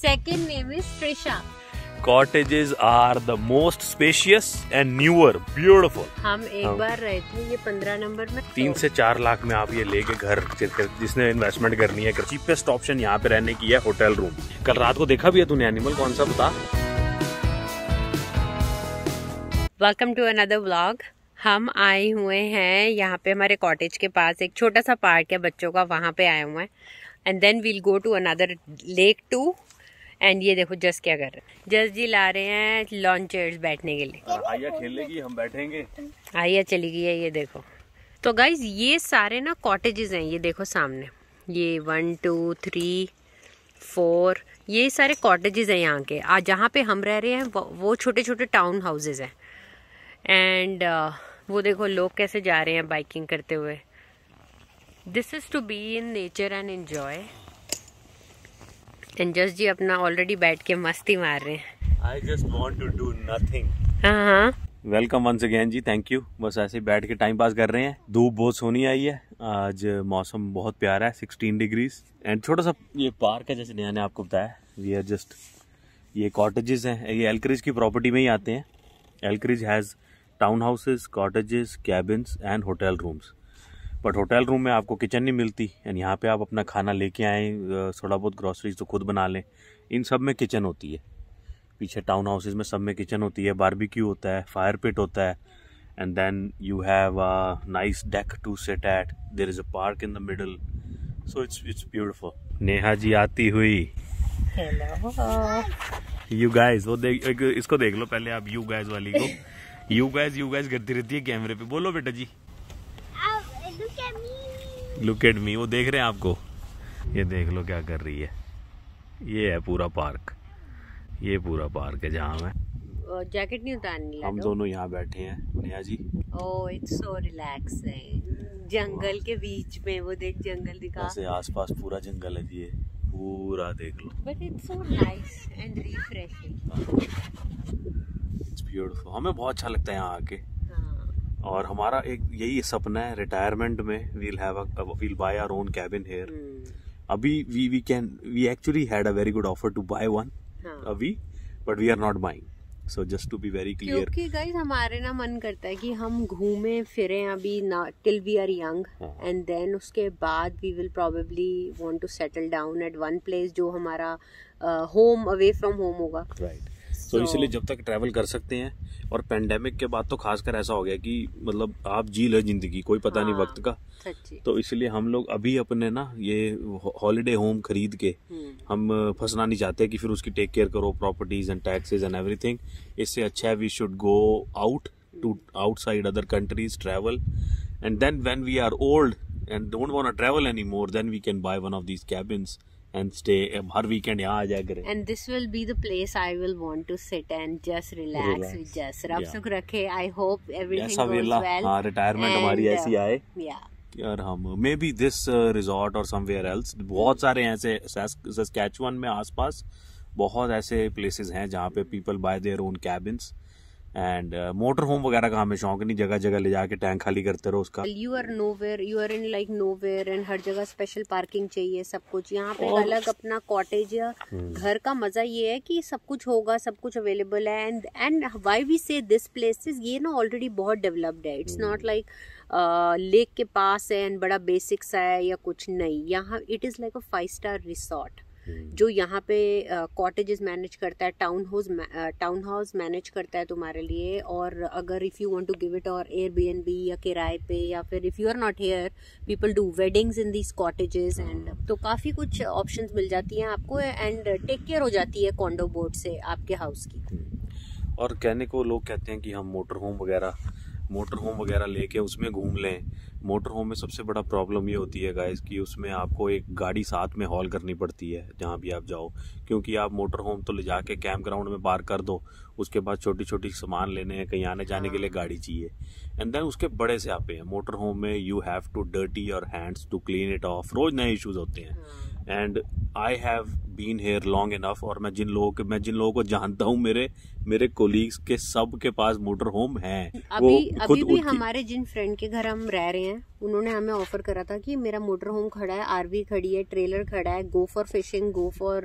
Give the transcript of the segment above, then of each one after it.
second name is Trisha. Cottages are the most spacious and newer, beautiful. हम एक बार रहे थे ये 15 नंबर में। 3 से 4 लाख में आप ये लेके घर, जिसने इन्वेस्टमेंट करनी है, चीपेस्ट ऑप्शन यहाँ पे रहने की है होटल रूम। कल रात को देखा भी है तूने एनिमल, कौन सा बता? Welcome to another vlog. हम आए हुए हैं यहाँ पे हमारे कॉटेज के पास एक छोटा सा पार्क है बच्चों का, वहाँ पे आए हुए हैं। And then we'll go to another lake too. And ये देखो जस क्या कर रहे हैं। जस जी ला रहे हैं लॉन चेयर्स बैठने के लिए। आइया खेलेगी, हम बैठेंगे। आइया चली गई है, ये देखो। तो गाइज ये सारे ना कॉटेजेस हैं, ये देखो सामने, ये 1 2 3 4 ये सारे कॉटेजेस हैं यहाँ के। आज जहाँ पे हम रह रहे हैं वो छोटे छोटे टाउन हाउसेज हैं। एंड वो देखो लोग कैसे जा रहे हैं बाइकिंग करते हुए। This is to be in nature and enjoy. And just जी अपना ऑलरेडी बैठ के मस्ती मार रहे हैं। I just want to do nothing. हाँ। वेलकम वंस अगेन जी, थैंक यू। बस ऐसे ही बैठ के टाइम पास कर रहे हैं। धूप बहुत सोनी आई है आज, मौसम बहुत प्यारा है, 16 डिग्रीज। एंड छोटा सा ये पार्क है, जैसे नेहा ने आपको बताया। वी आर जस्ट, ये कॉटेजेस हैं, ये एलक्रिज की प्रॉपर्टी में ही आते हैं। Elkridge has town houses, cottages, cabins and hotel rooms. But hotel room में आपको किचन नहीं मिलती, एंड यहाँ पे आप अपना खाना लेके आए, थोड़ा बहुत ग्रॉसरीज तो खुद बना लें। इन सब में किचन होती है। पीछे टाउन हाउसेज में सब में किचन होती है, बारबेक्यू होता है, फायर पिट होता है, and then you have a nice deck to sit at. There is a park in the middle, so it's beautiful. Neha ji आती हुई। हेलो यू गाइज, वो देख, इसको देख लो पहले आप, यू गाइज वाली को। यू गाइज करती रहती है कैमरे पे। बोलो बेटा जी, लुक एट मी। वो देख रहे हैं आपको, ये देख लो क्या कर रही है। ये है पूरा पार्क, ये पूरा पार्क है जहाँ मैं जैकेट नहीं उतारनी। हम दोनों यहाँ बैठे हैं Neha ji. Oh it's so relaxing. जंगल के बीच में, वो देख जंगल दिखा। ऐसे आसपास पूरा जंगल है जी, ये पूरा देख लो। But it's so nice and refreshing. It's beautiful. हमें बहुत अच्छा लगता है यहाँ आके। और हमारा एक यही सपना है, रिटायरमेंट में we'll buy our own cabin here. अभी we actually had a very good offer to buy one अभी, but we are not buying. So just to be very clear. क्योंकि guys हमारे ना मन करता है कि हम घूमे फिरें अभी ना, till we are young, and then उसके बाद we will probably want to settle down at one place जो हमारा home away from home होगा. Right. तो इसलिए जब तक ट्रैवल कर सकते हैं, और पेंडेमिक के बाद तो खासकर ऐसा हो गया कि मतलब आप जी लो जिंदगी, कोई पता नहीं वक्त का। तो इसलिए हम लोग अभी अपने ना ये हॉलिडे होम खरीद के हम फंसना नहीं चाहते कि फिर उसकी टेक केयर करो, properties and taxes and everything. इससे अच्छा है we should go out to outside other countries, travel, and then when we are old and don't want to travel any more, then we can buy one of these cabins and stay. हर weekend यहाँ आ जाया करें। And this will be the place I will want to sit and just relax with just रब सुख रखे। I hope everything goes well. हाँ, retirement हमारी ऐसी आए। Yeah. और हम मे बी दिस रिजॉर्ट और समवेयर एल्स। बहुत सारे ऐसे सस्कैचुअन में आसपास बहुत ऐसे प्लेसेस हैं जहाँ पे people bye their own cabins. And motor home वगैरह का हमें शौक नहीं, जगह जगह ले जाके टैंक खाली करते रहो उसका। You are in like nowhere, and हर जगह स्पेशल पार्किंग चाहिए, सब कुछ यहाँ पे अलग अपना कॉटेज या घर का मजा ये है कि सब कुछ होगा, सब कुछ अवेलेबल है। एंड व्हाई वी से दिस प्लेसेस, ये ना ऑलरेडी बहुत डेवलप्ड है। इट्स नॉट लाइक लेक के पास है एंड बड़ा बेसिक सा है या कुछ नहीं। यहाँ it is like a 5-star resort जो यहाँ पे कॉटेजेस मैनेज करता है, टाउन हाउस मैनेज करता है तुम्हारे लिए। और अगर if you want to give it और एयरबीएनबी या किराए पे, या फिर if you are not here, people do weddings in these cottages, and तो काफ़ी कुछ ऑप्शंस मिल जाती हैं आपको, एंड टेक केयर हो जाती है कॉन्डो बोर्ड से आपके हाउस की। और कहने को लोग कहते हैं कि हम मोटर होम वगैरह लेके उसमें घूम लें। मोटर होम में सबसे बड़ा प्रॉब्लम ये होती है गाइस कि उसमें आपको एक गाड़ी साथ में हॉल करनी पड़ती है जहाँ भी आप जाओ, क्योंकि आप मोटर होम तो ले जाके कैंप ग्राउंड में पार्क कर दो, उसके बाद छोटी छोटी सामान लेने हैं, कहीं आने जाने के लिए गाड़ी चाहिए, एंड देन उसके बड़े से आपे हैं। मोटर होम में you have to dirty your hands to clean it off, रोज नए इश्यूज होते हैं। And I have been here long enough, और मैं जिन लोगों को जानता हूँ, मेरे कोलीग्स के सब के पास मोटर होम है। अभी भी हमारे जिन फ्रेंड के घर हम रह रहे हैं, उन्होंने हमें ऑफर करा था कि मेरा मोटर होम खड़ा है, आरवी खड़ी है, ट्रेलर खड़ा है, go for fishing, go for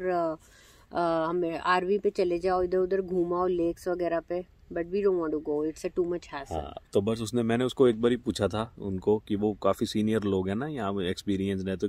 हमें आरवी पे चले जाओ, इधर उधर घूमाओ लेक्स वगैरह पे, but we don't want to go, it's a too much hassle. तो बस मैंने उसको एक बार ही पूछा था उनको कि वो काफी सीनियर लोग हैं ना यहाँ, एक्सपीरियंस है, तो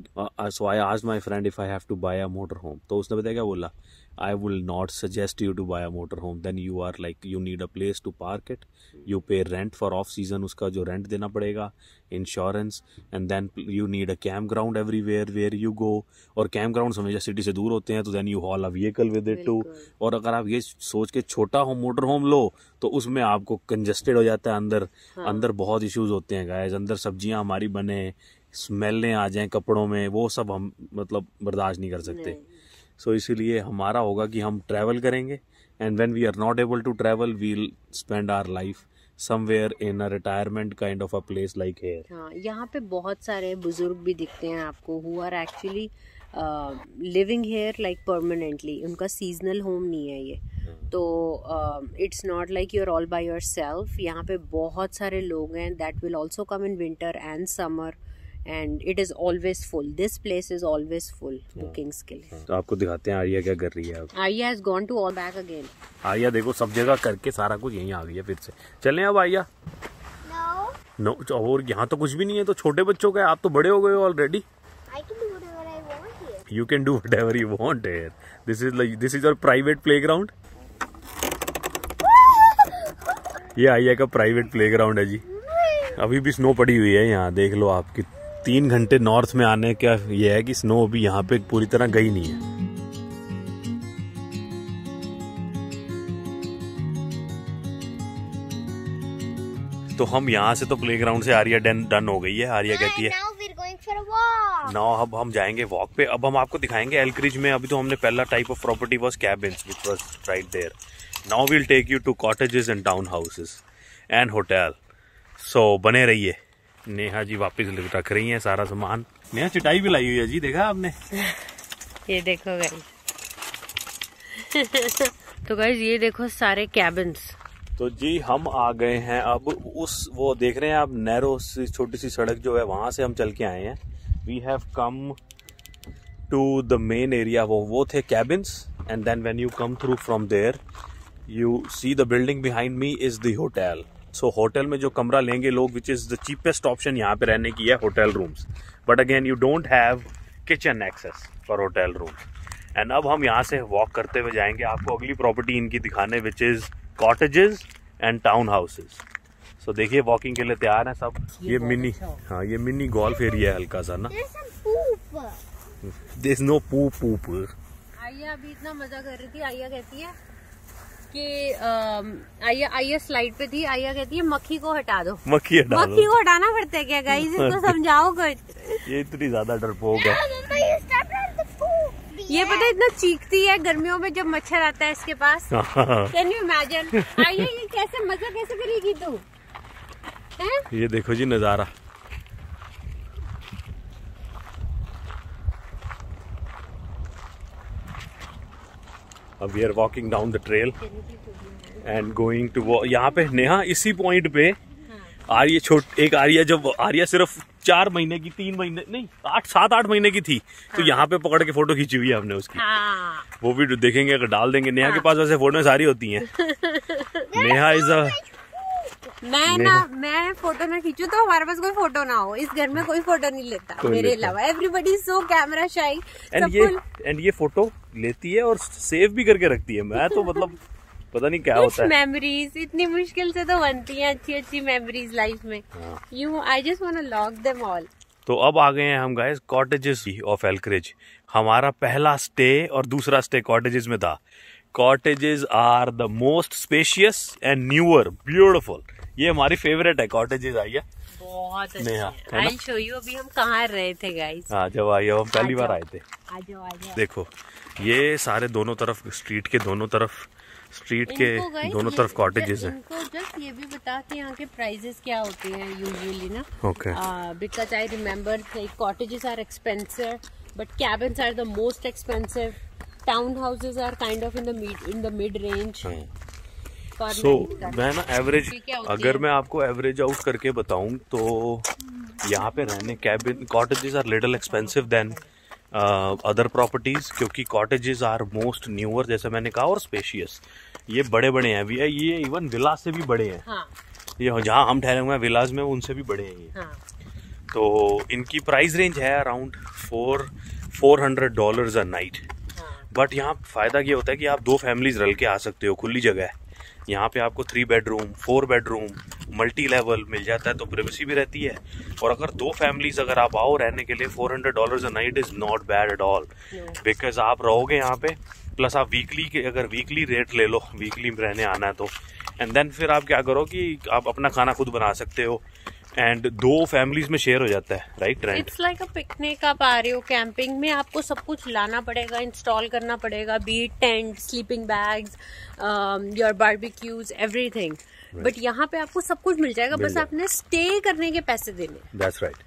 so I asked my friend if I have to buy a motor home, तो उसने बताया क्या बोला, I will not suggest you to buy a motorhome. Then you are like, you need a place to park it. You pay rent for off season, उसका जो rent देना पड़ेगा, insurance, and then you need a campground everywhere where you go. और campground समझिए city से दूर होते हैं, तो then you haul a vehicle with it too. और अगर आप ये सोच के छोटा motorhome लो, तो उसमें आपको congested हो जाता है अंदर। अंदर बहुत issues होते हैं guys, अंदर सब्जियां हमारी बने, स्मेलें आ जाएं कपड़ों में, वो सब हम मतलब बर्दाश्त नहीं कर सकते। सो इसीलिए हमारा होगा कि हम ट्रैवल करेंगे, and when we are not able to travel we will spend our life somewhere in a retirement kind of a place like here. हाँ, यहाँ पे बहुत सारे बुजुर्ग भी दिखते हैं आपको, who are actually living here like permanently, उनका सीजनल होम नहीं है ये, तो it's not like you are all by yourself. यहाँ पे बहुत सारे लोग हैं that will also come in winter and summer, and it is always full. This place is always full bookings के लिए। तो आपको दिखाते हैं आर्या क्या कर रही है अब। Arya has gone to all back again। Arya देखो सब जगह करके सारा कुछ यहीं आ गई है फिर से। चलें अब आर्या? नो और यहाँ तो कुछ भी नहीं है, तो छोटे बच्चों का है, आप तो बड़े हो गए हो already. I can do whatever I want here. You can do whatever you want here. This is your private playground। ये आर्या का प्राइवेट प्लेग्राउंड है जी। अभी भी स्नो पड़ी हुई है यहाँ, देख लो आपकी 3 घंटे नॉर्थ में आने का ये है कि स्नो अभी यहाँ पे पूरी तरह गई नहीं है। तो हम यहाँ से तो प्लेग्राउंड से आर्या डन हो गई है। आर्या कहती है नाउ अब हम जाएंगे वॉक पे। अब हम आपको दिखाएंगे एल्क्रिज में, अभी तो हमने पहला type of property was cabins which was right there. Now we will take you to cottages and town houses and hotel. So बने रहिए। नेहा जी वापस रख रही हैं सारा सामान। नेहा चटाई भी लाई हुई है जी, देखा आपने? ये देखो गाइस। तो गाइस ये देखो सारे कैबिन्स। तो जी हम आ गए हैं अब उस, वो देख रहे हैं आप नैरो सी छोटी सी सड़क जो है, वहां से हम चल के आए हैं। We have come to the main area. वो थे cabins, and then when you come through from there you see the building behind me is the hotel. So hotel में जो कमरा लेंगे लोग, which is the cheapest option यहाँ पे रहने की है, hotel rooms. But again you don't have kitchen access for hotel rooms. And अब हम यहाँ से वॉक करते हुए जाएंगे आपको अगली प्रॉपर्टी इनकी दिखाने, which is cottages and town houses. So देखिए वॉकिंग के लिए तैयार है सब। ये मिनी, हाँ ये मिनी गोल्फ एरिया है हल्का सा ना। There's no poop। आइया अभी इतना मजा कर रही थी, आइया कहती है कि आइया स्लाइड पे थी, आइया कहती है मक्खी को हटा दो। मक्खी को हटाना पड़ता है क्या गाइस? इसको समझाओ कुछ। ये इतनी ज्यादा डरपोक है। ये पता है इतना चीखती है गर्मियों में जब मच्छर आता है इसके पास। Can you imagine? आइया ये कैसे मजा कैसे करेगी तू? ये देखो जी नजारा। अब we are walking down the trail and going to, यहाँ पे नेहा इसी पॉइंट पे आर्या एक आर्या, जब आर्या सिर्फ 4 महीने की, 3 महीने नहीं 7-8 महीने की थी, तो यहाँ पे पकड़ के फोटो खींची हुई है हमने उसकी। वो भी देखेंगे अगर डाल देंगे। नेहा के पास वैसे फोटो सारी होती हैं। नेहा इज अ मैं फोटो ना खींचू तो हमारे पास कोई फोटो ना हो। इस घर में कोई फोटो नहीं लेता मेरे अलावा। एवरीबॉडी सो कैमरा शाई। एंड ये फोटो लेती है और सेव भी करके रखती है। मैं तो मतलब पता नहीं क्या होता है। मेमोरीज इतनी मुश्किल से तो बनती हैं, अच्छी अच्छी मेमोरीज लाइफ में। I just want to lock them all. तो अब आ गए हैं हम गाइस कॉटेजेस ऑफ एल्क्रिज। हमारा पहला स्टे और दूसरा स्टे कॉटेजेस में था। Cottages are the most spacious and newer beautiful. ये हमारी फेवरेट है कॉटेजेस। आइए बहुत अच्छे। आई शो यू अभी हम कहाँ रहे थे गाइस। हाँ जब आइए, हम पहली बार आए थे। आ जाओ। देखो ये सारे दोनों तरफ स्ट्रीट के दोनों तरफ कॉटेजेस हैं। इनको जस्ट ये भी बता कि यहाँ के प्राइसेस क्या होते हैं यूजुअली ना। Okay. Because I remember cottages are expensive but cabins are the most expensive. Town houses are kind of in the mid range. So मैं ना एवरेज, अगर मैं आपको एवरेज आउट करके बताऊं तो यहाँ पे रहने cabin cottages are little expensive than other properties, क्योंकि कॉटेजेस आर मोस्ट न्यूअर जैसे मैंने कहा, और स्पेशियस। ये बड़े बड़े हैं, ये इवन विलास से भी बड़े हैं। हाँ। ये जहाँ हम ठहरे हुए हैं विलास में, उनसे भी बड़े हैं ये। हाँ। तो इनकी प्राइस रेंज है अराउंड $400 अ नाइट। बट यहाँ फायदा ये होता है कि आप 2 फैमिलीज रल के आ सकते हो, खुली जगह है। यहाँ पे आपको 3 बेडरूम 4 बेडरूम मल्टी लेवल मिल जाता है, तो प्राइवेसी भी रहती है। और अगर 2 फैमिलीज अगर आप आओ रहने के लिए, $400 a night is not bad at all, because आप रहोगे यहाँ पे, प्लस आप अगर वीकली रेट ले लो, वीकली रहने आना है तो, एंड देन फिर आप क्या करो कि आप अपना खाना खुद बना सकते हो, एंड 2 फैमिलीज में शेयर हो जाता है, right rent. It's like a picnic. आप आ रहे हो कैंपिंग में, आपको सब कुछ लाना पड़ेगा, इंस्टॉल करना पड़ेगा, beat tent, sleeping bags, your barbecues, everything. But यहाँ पे आपको सब कुछ मिल जाएगा, बस आपने स्टे करने के पैसे देने। That's right.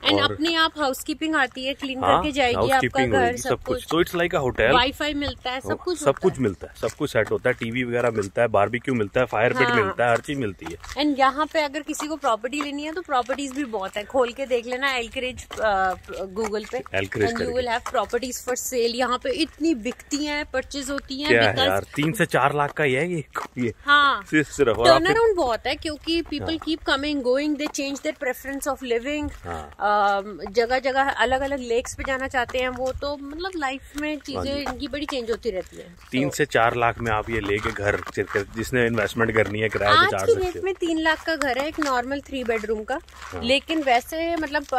एंड अपने आप हाउसकीपिंग आती है, क्लीन करके जाएगी आपका घर, सब कुछ। तो it's like a hotel, wifi मिलता है, सब कुछ मिलता है, सब कुछ सेट होता है, टीवी वगैरह मिलता है, बारबेक्यू मिलता है, फायर पिट मिलता है, हर चीज मिलती है। एंड यहाँ पे अगर किसी को प्रॉपर्टी लेनी है तो प्रॉपर्टीज भी बहुत है, खोल के देख लेना एल्करेज गूगल पे, and you will have properties for sale. यहाँ पे इतनी बिकती हैं, परचेज होती हैं। क्या है यार, 3 से 4 लाख का ही है ये। हाँ, सिर्फ टर्न अराउंड बहुत है, क्योंकि people keep coming going, they change their preference of living. जगह जगह अलग अलग लेक्स पे जाना चाहते हैं वो, तो मतलब लाइफ में चीजें इनकी बड़ी चेंज होती रहती है। 3 से 4 लाख में आप ये लेके घर, जिसने इन्वेस्टमेंट करनी है, किराया पे चार्ज सकते हो। आज की डेट में 3 लाख का घर है, एक नॉर्मल 3 बेडरूम का। लेकिन वैसे मतलब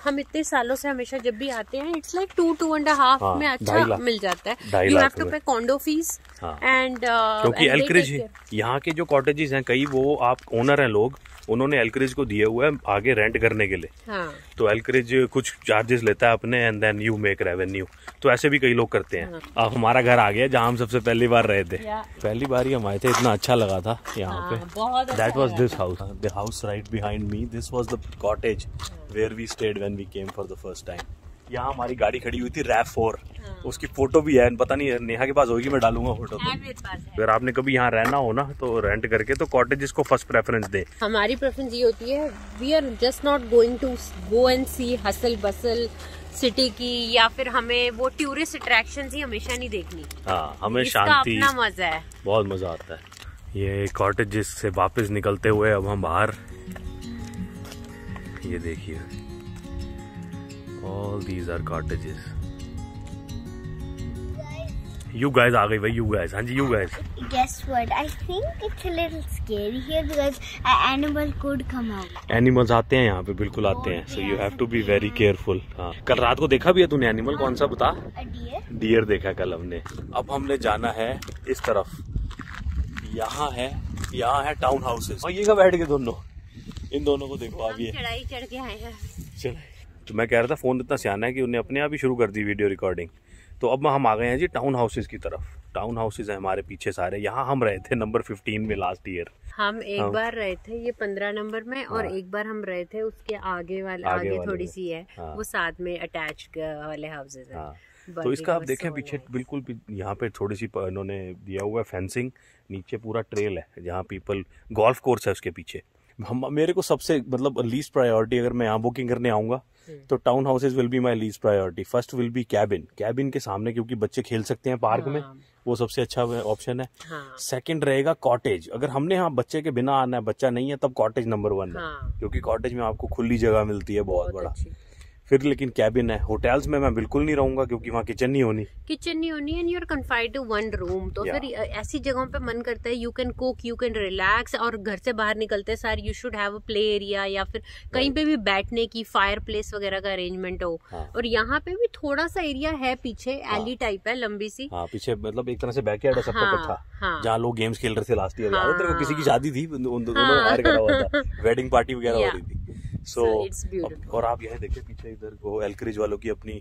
हम इतने सालों से हमेशा जब भी आते हैं, इट्स लाइक 2.5 में अच्छा मिल जाता है। यू हैव टू पे कॉन्डो फीस एंड, क्योंकि एल्करेज यहाँ के जो कॉटेजेस हैं, कई वो आप ओनर हैं लोग, उन्होंने एल्करेज को दिए हुए है आगे रेंट करने के लिए। हाँ। तो एल्करेज कुछ चार्जेस लेता है अपने, and then you make revenue. तो ऐसे भी कई लोग करते हैं। अब हमारा घर आ गया जहाँ हम सबसे पहली बार रहे थे। पहली बार ही हम आए थे, इतना अच्छा लगा था यहाँ पे। That was this house, the house right behind me, this was the cottage where we stayed when we came for the first time. यहाँ हमारी गाड़ी खड़ी हुई थी RAV4, उसकी फोटो भी है, पता नहीं नेहा के पास होगी, मैं डालूंगा फोटो। अगर आपने कभी यहाँ रहना हो ना, तो रेंट करके तो कॉटेजेस को फर्स्ट प्रेफरेंस दे। हमारी प्रेफरेंस ये होती है, we are just not going to go and see hustle bustle city की, या फिर हमें वो टूरिस्ट अट्रैक्शन ही हमेशा नहीं देखनी। हाँ, हमें शांति, अपना मजा है, बहुत मजा आता है। ये कॉटेजेस से वापस निकलते हुए अब हम बाहर, ये देखिए, all these are cottages. You guys आ गई भाई, you guys। हाँ जी, you guys। Guess what? I think it's a little scary here because an animal could come out. Animals आते हैं यहाँ पे, बिल्कुल आते हैं, so you have to be very careful। हाँ, कल रात को देखा भी है तूने एनिमल? कौन सा बता? A deer? डियर देखा कल हमने। अब हमने जाना है इस तरफ, यहाँ है टाउन हाउसेस, और ये का बैठ के दोनों, इन दोनों को देखो आप, ये चढ़ाई चढ़ के आए हैं। चढ़ाई। तो मैं कह रहा था फोन इतना सियाना है कि उन्हें अपने आप ही शुरू कर दी वीडियो रिकॉर्डिंग। तो अब हम आ गए हैं जी टाउन हाउसेस की तरफ। टाउन हाउसेस हैं हमारे पीछे सारे। यहाँ हम रहे थे नंबर 15 में लास्ट ईयर। हम एक बार रहे थे ये 15 नंबर में, और एक बार हम रहे थे उसके आगे थोड़ी सी है, वो साथ में अटैच्ड वाले हाउसेस हैं। तो इसका आप देखें पीछे बिल्कुल यहाँ पे थोड़ी सी इन्होंने दिया हुआ है फेंसिंग, नीचे पूरा ट्रेल है जहाँ पीपल, गोल्फ कोर्स है उसके पीछे। मेरे को सबसे मतलब लीस्ट प्रायोरिटी, अगर मैं यहाँ बुकिंग करने आऊंगा तो town houses will be my least priority. First will be cabin के सामने, क्योंकि बच्चे खेल सकते हैं पार्क में, वो सबसे अच्छा ऑप्शन है। सेकंड रहेगा कॉटेज। अगर हमने यहाँ बच्चे के बिना आना है, बच्चा नहीं है, तब कॉटेज नंबर 1 है, क्योंकि कॉटेज में आपको खुली जगह मिलती है बहुत बड़ा। फिर लेकिन कैबिन है। होटल्स में मैं बिल्कुल नहीं रहूंगा क्योंकि वहाँ किचन नहीं होनी and you are confined to 1 room. तो फिर ऐसी जगहों पे मन करता है you can cook, you can relax, और घर से बाहर निकलते सार you should have a play area, या फिर कहीं पे भी बैठने की फायर प्लेस वगैरह का अरेंजमेंट हो। और यहाँ पे भी थोड़ा सा एरिया है पीछे, एली टाइप है लंबी सी, पीछे मतलब एक तरह से बैकयार्ड है सबका इकट्ठा, जहाँ लोग गेम्स खेल रहे थे लास्ट ईयर। किसी की शादी थी, वेडिंग पार्टी वगैरह हो रही थी। So, और आप यह देखिए पीछे इधर वो एल्करेज वालों की अपनी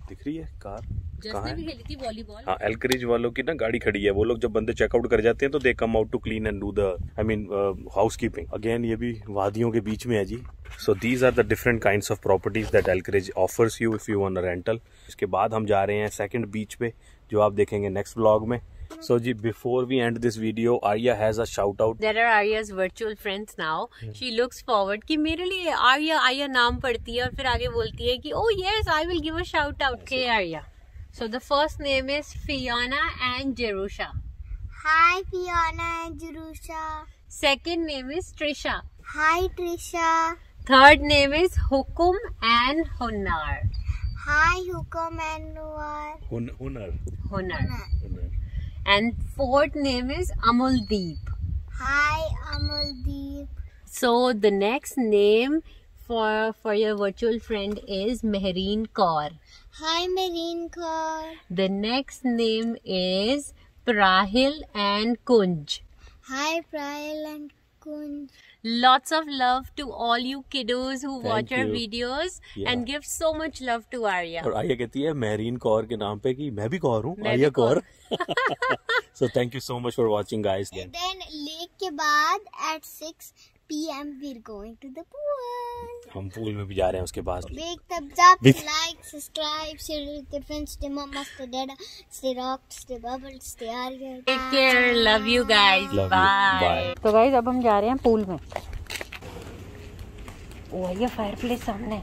दिख रही है कार, कहाँ है? खेली थी वॉलीबॉल। हाँ, एल्करेज वालों की ना गाड़ी खड़ी है। वो लोग जब बंदे चेकआउट कर जाते हैं तो they come out to clean and do the housekeeping. Again ये भी वादियों के बीच में है जी। So these are the different kinds of properties that Elkridge offers you if you want a rental. इसके बाद हम जा रहे हैं सेकंड बीच पे, जो आप देखेंगे नेक्स्ट व्लॉग में। So ji, before we end this video, Arya has a shout out. There are Arya's virtual friends now. She looks forward कि मेरे लिए Arya नाम पढ़ती है और फिर आगे बोलती है कि oh yes, I will give a shout out. Okay, Arya. So the first name is Fiona and Jerusha. Hi, Fiona and Jerusha. Second name is Trisha. Hi, Trisha. Third name is Hukum and Hunar. Hi, Hukum and Noor. Hunar. And fourth name is Amuldeep. Hi, Amuldeep. So the next name for your virtual friend is Mehreen Kaur. Hi, Mehreen Kaur. The next name is Prahil and Kunj. Hi, Prahil and Kunj. Lots of love to all you kiddos who watch our you. videos Yeah. and give so much love to Arya. और आर्या कहती है मेहरीन कौर के नाम पे कि मैं भी कौर हूँ, मैं आर्या भी Kaur. Kaur. So thank you so much for watching, guys. Then lake के बाद at 6 p.m. we're going to the pool. हम पूल में भी जा रहे हैं उसके बाद। Big thumbs up, like, subscribe, share with your friends, stay mama, stay dada, stay rocked, stay bubbled, stay Arya. Take care. Love you guys. Love you. Bye. तो guys अब हम जा रहे हैं पूल में। वो है फायर प्लेस सामने।